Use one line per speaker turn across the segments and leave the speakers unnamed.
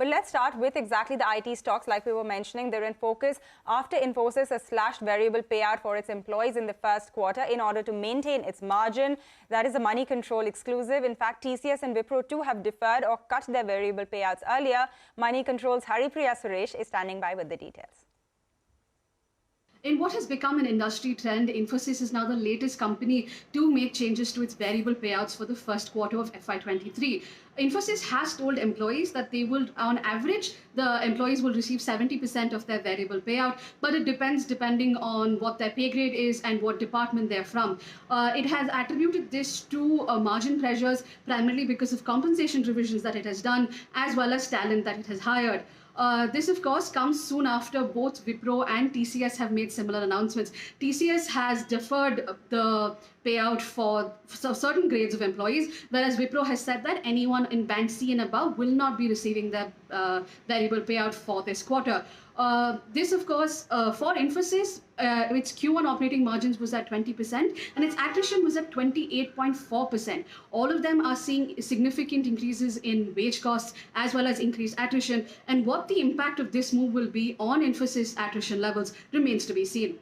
But let's start with exactly the IT stocks. Like we were mentioning, they're in focus after Infosys has slashed variable payout for its employees in the first quarter in order to maintain its margin. That is a Moneycontrol exclusive. In fact, TCS and Wipro too have deferred or cut their variable payouts earlier. Moneycontrol's Haripriya Suresh is standing by with the details.
In what has become an industry trend, Infosys is now the latest company to make changes to its variable payouts for the first quarter of FY23. Infosys has told employees that they will, on average, the employees will receive 70% of their variable payout, but it depends depending on what their pay grade is and what department they're from. It has attributed this to margin pressures, primarily because of compensation revisions that it has done, as well as talent that it has hired. This, of course, comes soon after both Wipro and TCS have made similar announcements. TCS has deferred the payout for certain grades of employees, whereas Wipro has said that anyone in band C and above will not be receiving their variable payout for this quarter. This, of course, for Infosys, its Q1 operating margins was at 20% and its attrition was at 28.4%. All of them are seeing significant increases in wage costs as well as increased attrition. And what the impact of this move will be on Infosys attrition levels remains to be seen.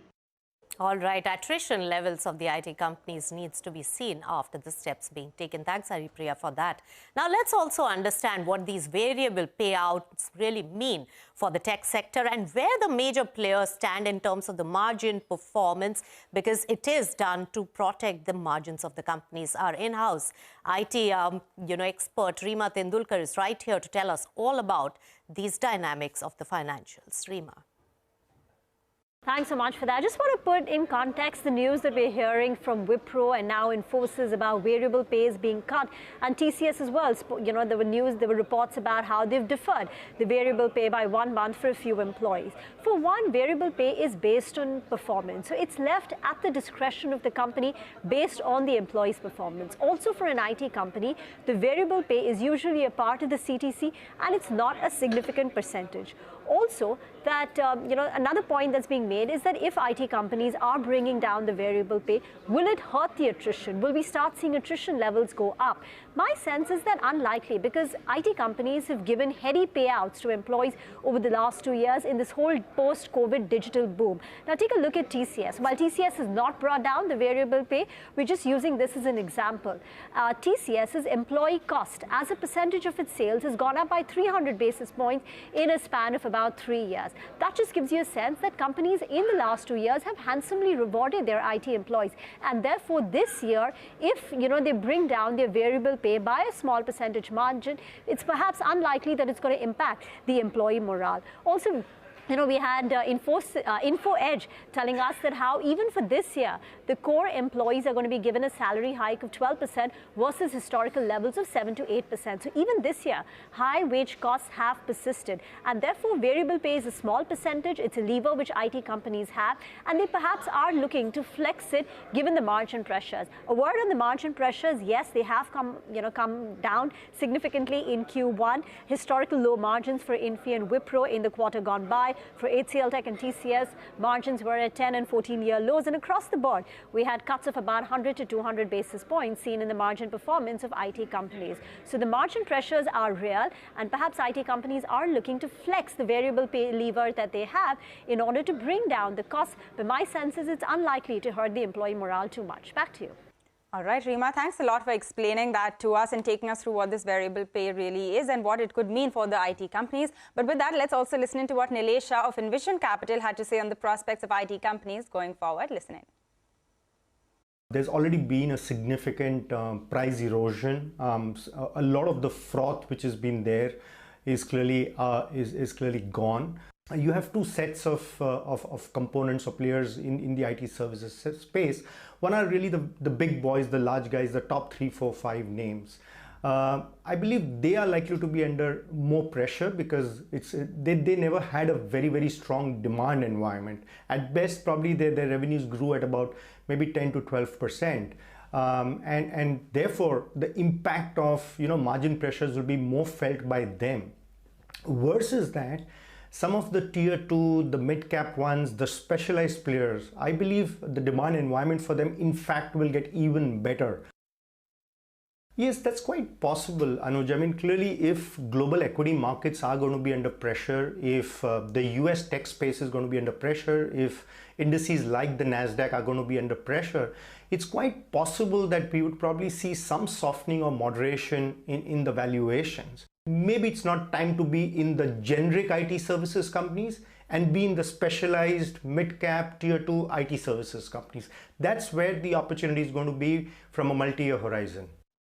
All right, attrition levels of the IT companies needs to be seen after the steps being taken. Thanks, Haripriya, for that. Now, let's also understand what these variable payouts really mean for the tech sector and where the major players stand in terms of the margin performance, because it is done to protect the margins of the companies. Our in-house IT expert, Reema Tendulkar, is right here to tell us all about these dynamics of the financials. Reema.
Thanks so much for that. I just want to put in context the news that we're hearing from Wipro and now Infosys about variable pays being cut, and TCS as well. There were reports about how they've deferred the variable pay by 1 month for a few employees. For one, variable pay is based on performance. So it's left at the discretion of the company based on the employee's performance. Also for an IT company, the variable pay is usually a part of the CTC and it's not a significant percentage. Also, that another point that's being made is that if IT companies are bringing down the variable pay, will it hurt the attrition? Will we start seeing attrition levels go up? My sense is that unlikely, because IT companies have given heady payouts to employees over the last 2 years in this whole post-COVID digital boom. Now take a look at TCS. While TCS has not brought down the variable pay, we're just using this as an example. TCS's employee cost as a percentage of its sales has gone up by 300 basis points in a span of about 3 years. That just gives you a sense that companies in the last 2 years have handsomely rewarded their IT employees, and therefore this year, if they bring down their variable pay by a small percentage margin, it's perhaps unlikely that it's going to impact the employee morale. Also, we had InfoEdge telling us that how even for this year, the core employees are going to be given a salary hike of 12% versus historical levels of 7 to 8%. So even this year, high wage costs have persisted, and therefore variable pay is a small percentage. It's a lever which IT companies have, and they perhaps are looking to flex it given the margin pressures. A word on the margin pressures, yes, they have come down significantly in Q1. Historical low margins for Infy and Wipro in the quarter gone by. For HCLTech and TCS, margins were at 10 and 14-year lows, and across the board, we had cuts of about 100 to 200 basis points seen in the margin performance of IT companies. So the margin pressures are real, and perhaps IT companies are looking to flex the variable pay lever that they have in order to bring down the costs. But my sense is it's unlikely to hurt the employee morale too much. Back to you.
All right, Reema, thanks a lot for explaining that to us and taking us through what this variable pay really is and what it could mean for the IT companies. But with that, let's also listen to what Nilesh Shah of Envision Capital had to say on the prospects of IT companies going forward. Listen in.
There's already been a significant price erosion. A lot of the froth which has been there is clearly gone. You have two sets of components or players in the IT services space. One are really the big boys, the large guys, the top 3, 4, 5 names. I believe they are likely to be under more pressure because they never had a very very strong demand environment. At best, probably their revenues grew at about maybe 10 to 12%. And therefore the impact of margin pressures will be more felt by them. Versus that, some of the tier 2, the mid-cap ones, the specialized players, I believe the demand environment for them in fact will get even better. Yes, that's quite possible, Anuj. I mean, clearly, if global equity markets are going to be under pressure, if the US tech space is going to be under pressure, if indices like the NASDAQ are going to be under pressure, it's quite possible that we would probably see some softening or moderation in the valuations. Maybe it's not time to be in the generic IT services companies and be in the specialized mid-cap tier 2 IT services companies. That's where the opportunity is going to be from a multi-year horizon.